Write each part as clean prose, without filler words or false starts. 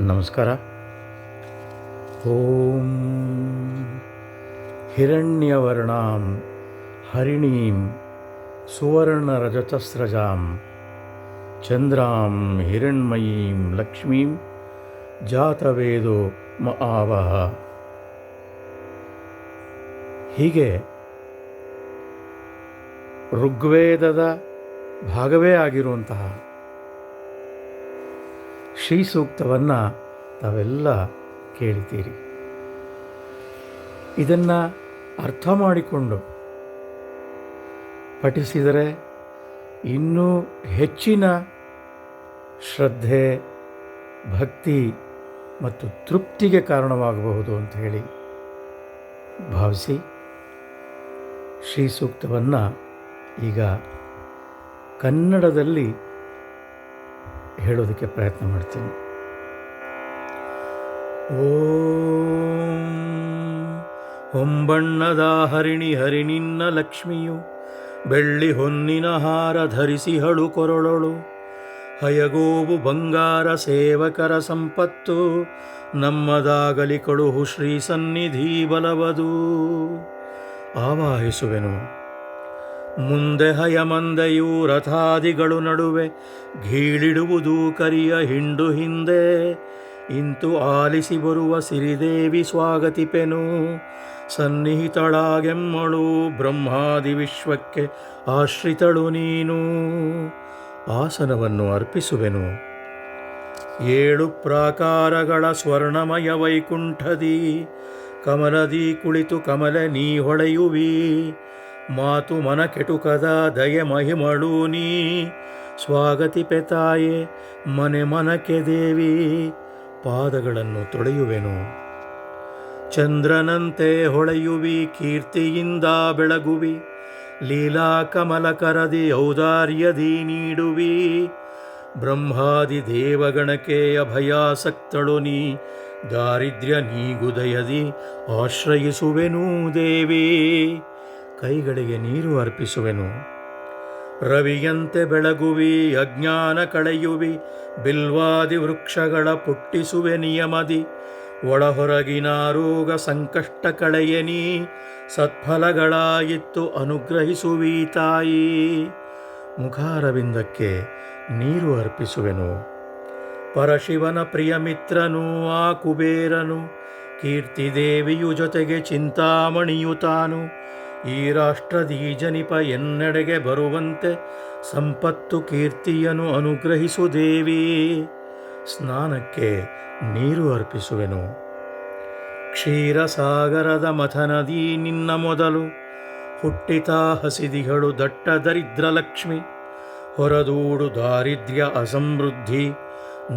ನಮಸ್ಕಾರ. ಓಂ ಹಿರಣ್ಯವರ್ಣಾಂ ಹರಿಣೀಂ ಸುವರ್ಣರಜತಸ್ರಜಾಂ ಚಂದ್ರಾಂ ಹಿರಣ್ಮಯೀಂ ಲಕ್ಷ್ಮೀಂ ಜಾತವೇದೋ ಮ ಆವಹ. ಹೀಗೆ ಋಗ್ವೇದದ ಭಾಗವೇ ಆಗಿರುವಂತಹ ಶ್ರೀ ಸೂಕ್ತವನ್ನು ತಾವೆಲ್ಲ ಕೇಳಿದ್ದೀರಿ. ಇದನ್ನು ಅರ್ಥ ಮಾಡಿಕೊಂಡು ಪಠಿಸಿದರೆ ಇನ್ನೂ ಹೆಚ್ಚಿನ ಶ್ರದ್ಧೆ, ಭಕ್ತಿ ಮತ್ತು ತೃಪ್ತಿಗೆ ಕಾರಣವಾಗಬಹುದು ಅಂತ ಹೇಳಿ ಭಾವಿಸಿ ಶ್ರೀ ಸೂಕ್ತವನ್ನು ಈಗ ಕನ್ನಡದಲ್ಲಿ ಹೇಳೋದಕ್ಕೆ ಪ್ರಯತ್ನ ಮಾಡ್ತೀನಿ. ಓಂ ಹೊಂಬಣ್ಣದ ಹರಿಣಿನ್ನ ಲಕ್ಷ್ಮಿಯು ಬೆಳ್ಳಿ ಹೊನ್ನಿನ ಹಾರ ಧರಿಸಿಹಳು ಕೊರಳೊಳು, ಹಯಗೋವು ಬಂಗಾರ ಸೇವಕರ ಸಂಪತ್ತು ನಮ್ಮದಾಗಲಿ ಕಳುಹು ಶ್ರೀ ಸನ್ನಿಧಿ ಬಲವದು. ಆವಾಹಿಸುವೆನು ಮುಂದೆ ಹಯಮಂದೆಯು ರಥಾದಿಗಳು ನಡುವೆ ಘೀಳಿಡುವುದು ಕರಿಯ ಹಿಂಡು ಹಿಂದೆ, ಇಂತು ಆಲಿಸಿ ಬರುವ ಸಿರಿದೇವಿ ಸ್ವಾಗತಿಪೆನು ಸನ್ನಿಹಿತಳಾಗೆಮ್ಮಳು ಬ್ರಹ್ಮಾದಿ ವಿಶ್ವಕ್ಕೆ ಆಶ್ರಿತಳು ನೀನು. ಆಸನವನ್ನು ಅರ್ಪಿಸುವೆನು 7 ಪ್ರಾಕಾರಗಳ ಸ್ವರ್ಣಮಯ ವೈಕುಂಠದಿ, ಕಮಲದಿ ಕುಳಿತು ಕಮಲ ನೀ ಹೊಳೆಯುವಿ, ಮಾತು ಮನ ಕೆಟುಕದ ದಯೆ ಮಹಿಮಳು ನೀ ಸ್ವಾಗತಿ ಪೆತಾಯೆ ಮನೆ ಮನಕ್ಕೆ ದೇವಿ. ಪಾದಗಳನ್ನು ತೊಳೆಯುವೆನು ಚಂದ್ರನಂತೆ ಹೊಳೆಯುವಿ, ಕೀರ್ತಿಯಿಂದ ಬೆಳಗುವಿ, ಲೀಲಾ ಕಮಲ ಕರದಿ ಔದಾರ್ಯದಿ ನೀಡುವಿ, ಬ್ರಹ್ಮಾದಿ ದೇವಗಣಕ್ಕೆ ಅಭಯಾಸಕ್ತಳು ನೀ, ದಾರಿದ್ರ್ಯ ನೀಗುದಯದಿ ಆಶ್ರಯಿಸುವೆನು ದೇವಿ. ಕೈಗಳಿಗೆ ನೀರು ಅರ್ಪಿಸುವೆನು ರವಿಯಂತೆ ಬೆಳಗುವಿ, ಅಜ್ಞಾನ ಕಳೆಯುವಿ, ಬಿಲ್ವಾದಿ ವೃಕ್ಷಗಳ ಪುಟ್ಟಿಸುವೆ ನಿಯಮದಿ, ಒಳಹೊರಗಿನ ರೋಗ ಸಂಕಷ್ಟ ಕಳೆಯನಿ, ಸತ್ಫಲಗಳಾಯಿತ್ತು ಅನುಗ್ರಹಿಸುವಿ ತಾಯಿ. ಮುಖಾರವಿಂದಕ್ಕೆ ನೀರು ಅರ್ಪಿಸುವೆನು ಪರಶಿವನ ಪ್ರಿಯ ಮಿತ್ರನು ಆ ಕುಬೇರನು, ಕೀರ್ತಿದೇವಿಯು ಜೊತೆಗೆ ಚಿಂತಾಮಣಿಯು ತಾನು, ಈ ರಾಷ್ಟ್ರದಿ ಜನಿಪ ಎನ್ನೆಡೆಗೆ ಬರುವಂತೆ ಸಂಪತ್ತು ಕೀರ್ತಿಯನ್ನು ಅನುಗ್ರಹಿಸು ದೇವಿ. ಸ್ನಾನಕ್ಕೆ ನೀರು ಅರ್ಪಿಸುವೆನು ಕ್ಷೀರಸಾಗರದ ಮಥನದಿ ನಿನ್ನ ಮೊದಲು, ಹುಟ್ಟಿತ ಹಸಿದಿಗಳು ದಟ್ಟ ದರಿದ್ರ ಲಕ್ಷ್ಮಿ, ಹೊರದೂಡು ದಾರಿದ್ರ್ಯ ಅಸಮೃದ್ಧಿ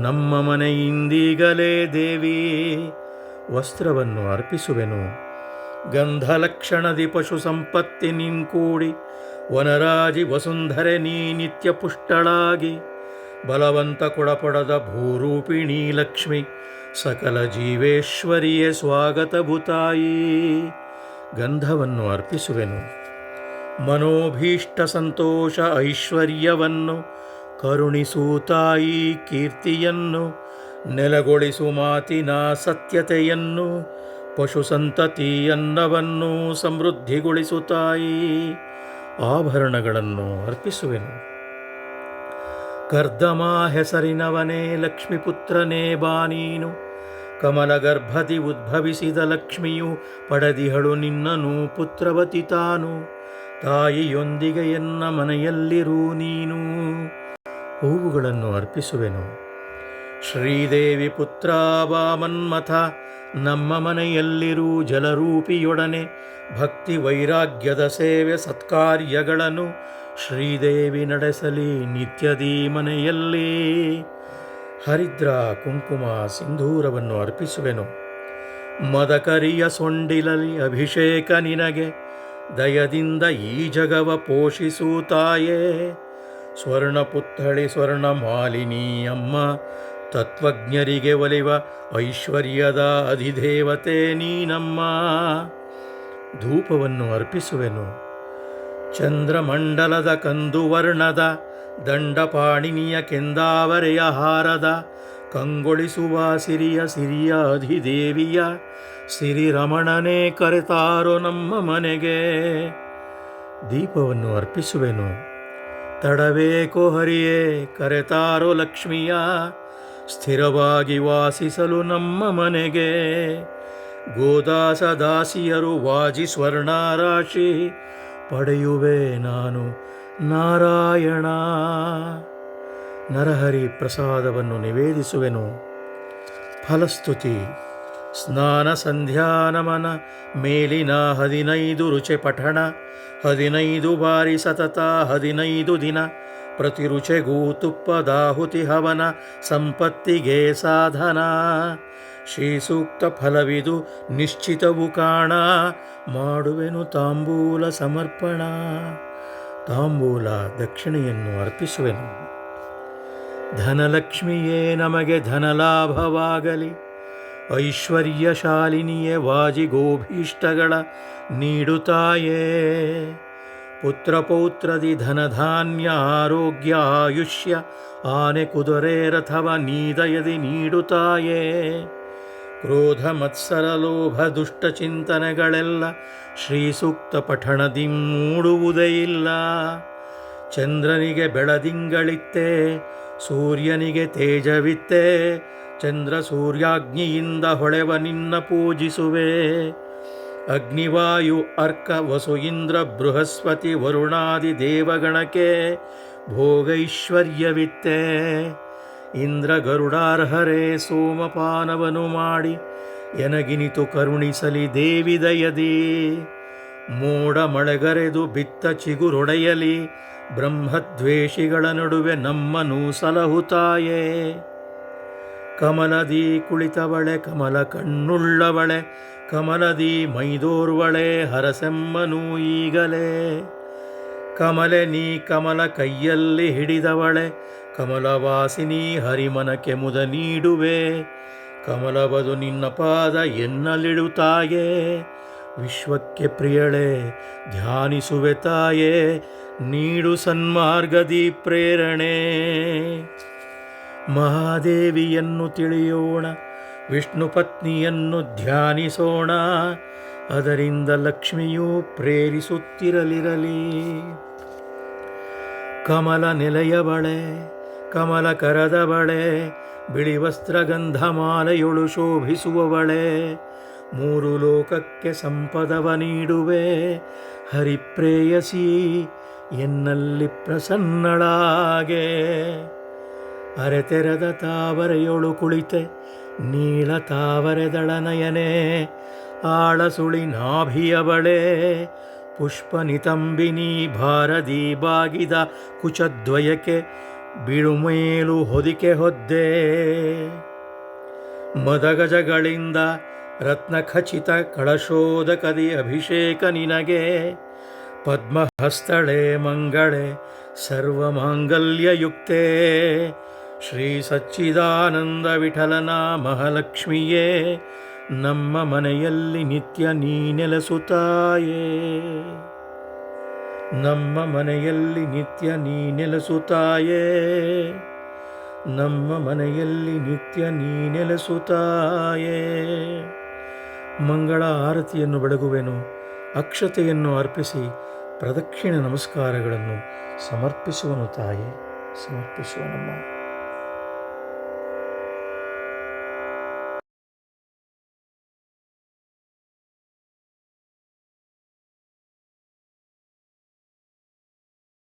ನಮ್ಮ ಮನೆಯಿಂದೀಗಲೇ ದೇವಿ. ವಸ್ತ್ರವನ್ನು ಅರ್ಪಿಸುವೆನು ಗಂಧಲಕ್ಷಣದಿ ಪಶು ಸಂಪತ್ತಿ ನಿನ್ಕೂಡಿ, ವನರಾಜಿ ವಸುಂಧರೆ ನೀ ನಿತ್ಯ ಪುಷ್ಟಳಾಗಿ, ಬಲವಂತ ಕೊಡಪಡದ ಭೂರೂಪಿಣಿ ಲಕ್ಷ್ಮಿ, ಸಕಲ ಜೀವೇಶ್ವರಿಯೇ ಸ್ವಾಗತ ಭೂತಾಯಿ. ಗಂಧವನ್ನು ಅರ್ಪಿಸುವೆನು ಮನೋಭೀಷ್ಟ ಸಂತೋಷ ಐಶ್ವರ್ಯವನ್ನು ಕರುಣಿಸು ತಾಯಿ, ಕೀರ್ತಿಯನ್ನು ನೆಲೆಗೊಳಿಸು ಮಾತಿನ ಸತ್ಯತೆಯನ್ನು, ಪಶು ಸಂತತಿಯನ್ನವನ್ನು ಸಮೃದ್ಧಿಗೊಳಿಸು ತಾಯಿ. ಆಭರಣಗಳನ್ನು ಅರ್ಪಿಸುವೆನು ಕರ್ದಮ ಹೆಸರಿನವನೇ ಲಕ್ಷ್ಮೀಪುತ್ರನೇ ಬಾನೀನು, ಕಮಲಗರ್ಭದಿ ಉದ್ಭವಿಸಿದ ಲಕ್ಷ್ಮಿಯು ಪಡೆದಿಹಳು ನಿನ್ನನು ಪುತ್ರವತಿ ತಾನು, ತಾಯಿಯೊಂದಿಗೆ ಎನ್ನ ಮನೆಯಲ್ಲಿರು ನೀನು. ಹೂವುಗಳನ್ನು ಅರ್ಪಿಸುವೆನು ಶ್ರೀದೇವಿ ಪುತ್ರ ವಾಮನ್ಮಥ, ನಮ್ಮ ಮನೆಯಲ್ಲಿರು ಜಲರೂಪಿಯೊಡನೆ, ಭಕ್ತಿ ವೈರಾಗ್ಯದ ಸೇವೆ ಸತ್ಕಾರ್ಯಗಳನ್ನು ಶ್ರೀದೇವಿ ನಡೆಸಲಿ ನಿತ್ಯದೀ ಮನೆಯಲ್ಲಿ. ಹರಿದ್ರ ಕುಂಕುಮ ಸಿಂಧೂರವನ್ನು ಅರ್ಪಿಸುವೆನು ಮದಕರಿಯ ಸೊಂಡಿಲಲಿ ಅಭಿಷೇಕ ನಿನಗೆ, ದಯದಿಂದ ಈ ಜಗವ ಪೋಷಿಸು ತಾಯೇ. ಸ್ವರ್ಣಪುತ್ಥಳಿ ಸ್ವರ್ಣ ಮಾಲಿನಿ ಅಮ್ಮ, ತತ್ವಜ್ಞರಿಗೆ ಒಲಿವ ಐಶ್ವರ್ಯದ ಅಧಿದೇವತೆ ನೀನಮ್ಮ. ಧೂಪವನ್ನು ಅರ್ಪಿಸುವೆನು ಚಂದ್ರಮಂಡಲದ ಕಂದುವರ್ಣದ ದಂಡಪಾಣಿನಿಯ ಕೆಂದಾವರೆಯ ಹಾರದ ಕಂಗೊಳಿಸುವ ಸಿರಿಯ ಅಧಿದೇವಿಯ ಸಿರಿರಮಣನೇ ಕರೆತಾರೋ ನಮ್ಮ ಮನೆಗೆ. ದೀಪವನ್ನು ಅರ್ಪಿಸುವೆನು, ತಡಬೇಕೋ ಹರಿಯೇ ಕರೆತಾರೋ ಲಕ್ಷ್ಮಿಯ, ಸ್ಥಿರವಾಗಿ ವಾಸಿಸಲು ನಮ್ಮ ಮನೆಗೆ. ಗೋದಾಸ ದಾಸಿಯರು ವಾಜಿ ಸ್ವರ್ಣರಾಶಿ, ಪಡೆಯುವೆ ನಾನು ನಾರಾಯಣ. ನರಹರಿ ಪ್ರಸಾದವನ್ನು ನಿವೇದಿಸುವೆನು. ಫಲಸ್ತುತಿ. ಸ್ನಾನ ಸಂಧ್ಯಾ ನಮನ ಮೇಲಿನ 15 ರುಚೆ ಪಠಣ, 15 ಬಾರಿ ಸತತ 15 ದಿನ, ಪ್ರತಿ ರುಚೆಗೂ ತುಪ್ಪದಾಹುತಿ ಹವನ, ಸಂಪತ್ತಿಗೆ ಸಾಧನ. ಶ್ರೀ ಸೂಕ್ತ ಫಲವಿದು ನಿಶ್ಚಿತವು ಕಾಣ, ಮಾಡುವೆನು ತಾಂಬೂಲ ಸಮರ್ಪಣ. ತಾಂಬೂಲ ದಕ್ಷಿಣೆಯನ್ನು ಅರ್ಪಿಸುವೆನು. ಧನಲಕ್ಷ್ಮಿಯೇ ನಮಗೆ ಧನಲಾಭವಾಗಲಿ, ಐಶ್ವರ್ಯಶಾಲಿನಿಯೇ ವಾಜಿಗೋಭೀಷ್ಟಗಳ ನೀಡುತ್ತಾಯೇ. ಪುತ್ರಪೌತ್ರದಿ ಧನಧಾನ್ಯ ಆರೋಗ್ಯ ಆಯುಷ್ಯ, ಆನೆ ಕುದುರೆ ರಥವ ನೀದಯದಿ ನೀಡುತ್ತಾಯೇ. ಕ್ರೋಧ ಮತ್ಸರ ಲೋಭ ದುಷ್ಟ ಚಿಂತನೆಗಳೆಲ್ಲ ಶ್ರೀಸೂಕ್ತ ಪಠಣದಿ ಮೂಡುವುದೇ ಇಲ್ಲ. ಚಂದ್ರನಿಗೆ ಬೆಳದಿಂಗಳಿತ್ತೆ, ಸೂರ್ಯನಿಗೆ ತೇಜವಿತ್ತೆ, ಚಂದ್ರ ಸೂರ್ಯಾಗ್ನಿಯಿಂದ ಹೊಳೆವ ನಿನ್ನ ಪೂಜಿಸುವೆ. ಅಗ್ನಿವಾಯು ಅರ್ಕ ವಸು ಇಂದ್ರ ಬೃಹಸ್ಪತಿ ವರುಣಾದಿ ದೇವಗಣಕ್ಕೆ ಭೋಗೈಶ್ವರ್ಯವಿತ್ತೆ. ಇಂದ್ರ ಗರುಡಾರ್ಹರೇ ಸೋಮಪಾನವನು ಮಾಡಿ, ಎನಗಿನಿತು ಕರುಣಿಸಲಿ ದೇವಿ ದಯದಿ. ಮೋಡ ಮಳೆಗರೆದು ಬಿತ್ತ ಚಿಗುರೊಡೆಯಲಿ, ಬ್ರಹ್ಮದ್ವೇಷಿಗಳ ನಡುವೆ ನಮ್ಮನು ಸಲಹುತ್ತಾಯೇ. ಕಮಲದಿ ಕುಳಿತವಳೆ ಕಮಲ ಕಣ್ಣುಳ್ಳವಳೆ, ಕಮಲದಿ ಮೈದೋರ್ವಳೆ ಹರಸೆಮ್ಮನು ಈಗಲೇ. ಕಮಲೆ ನೀ ಕಮಲ ಕೈಯಲ್ಲಿ ಹಿಡಿದವಳೆ, ಕಮಲವಾಸಿನಿ ಹರಿಮನಕ್ಕೆ ಮುದ ನೀಡುವೆ. ಕಮಲವದು ನಿನ್ನ ಪಾದ ಎನ್ನಲಿಡುತ್ತಾಯೇ, ವಿಶ್ವಕ್ಕೆ ಪ್ರಿಯಳೆ ಧ್ಯಾನಿಸುವೆ ತಾಯೇ. ನೀಡು ಸನ್ಮಾರ್ಗದಿ ಪ್ರೇರಣೆ. ಮಹಾದೇವಿಯನ್ನು ತಿಳಿಯೋಣ, ವಿಷ್ಣು ಪತ್ನಿಯನ್ನು ಧ್ಯಾನಿಸೋಣ, ಅದರಿಂದ ಲಕ್ಷ್ಮಿಯೂ ಪ್ರೇರಿಸುತ್ತಿರಲಿರಲಿ. ಕಮಲ ನೆಲೆಯವಳೆ ಕಮಲ ಕರದವಳೆ, ಬಿಳಿ ವಸ್ತ್ರಗಂಧಮಾಲೆಯೊಳು ಶೋಭಿಸುವವಳೆ. 3 ಲೋಕಕ್ಕೆ ಸಂಪದವ ನೀಡುವೆ, ಹರಿಪ್ರೇಯಸಿ ಎನ್ನಲ್ಲಿ ಪ್ರಸನ್ನಳಾಗೆ. ಅರೆತೆರೆದ ತಾವರೆಯೊಳು ಕುಳಿತೆ ನೀಳ ತಾವರೆದಳನಯನೆ, ಆಳಸುಳಿ ನಾಭಿಯವಳೆ ಪುಷ್ಪ ನಿತಂಬಿನಿ ಭಾರದಿ ಬಾಗಿದ ಕುಚದ್ವಯಕ್ಕೆ ಬಿಳುಮೇಲು ಹೊದಿಕೆ ಹೊದ್ದೆ. ಮದಗಜಗಳಿಂದ ರತ್ನಖಚಿತ ಕಳಶೋದಕದಿ ಅಭಿಷೇಕ ನಿನಗೆ. ಪದ್ಮಹಸ್ತಳೆ ಮಂಗಳೆ ಸರ್ವಮಾಂಗಲ್ಯಯುಕ್ತೆ, ಶ್ರೀ ಸಚ್ಚಿದಾನಂದ ವಿಠಲನ ಮಹಾಲಕ್ಷ್ಮಿಯೇ, ನಮ್ಮ ಮನೆಯಲ್ಲಿ ನಿತ್ಯ ನೀ ನೆಲೆಸುತ್ತಾಯೇ. ನಮ್ಮ ಮನೆಯಲ್ಲಿ ನಿತ್ಯ ನೀ ನೆಲೆಸುತ್ತಾಯೇ, ನಮ್ಮ ಮನೆಯಲ್ಲಿ ನಿತ್ಯ ನೀ ನೆಲೆಸುತ್ತಾಯೇ. ಮಂಗಳ ಆರತಿಯನ್ನು ಬೆಳಗುವೆನು, ಅಕ್ಷತೆಯನ್ನು ಅರ್ಪಿಸಿ ಪ್ರದಕ್ಷಿಣೆ ನಮಸ್ಕಾರಗಳನ್ನು ಸಮರ್ಪಿಸುವನು ತಾಯೇ, ಸಮರ್ಪಿಸುವನಮ್ಮ.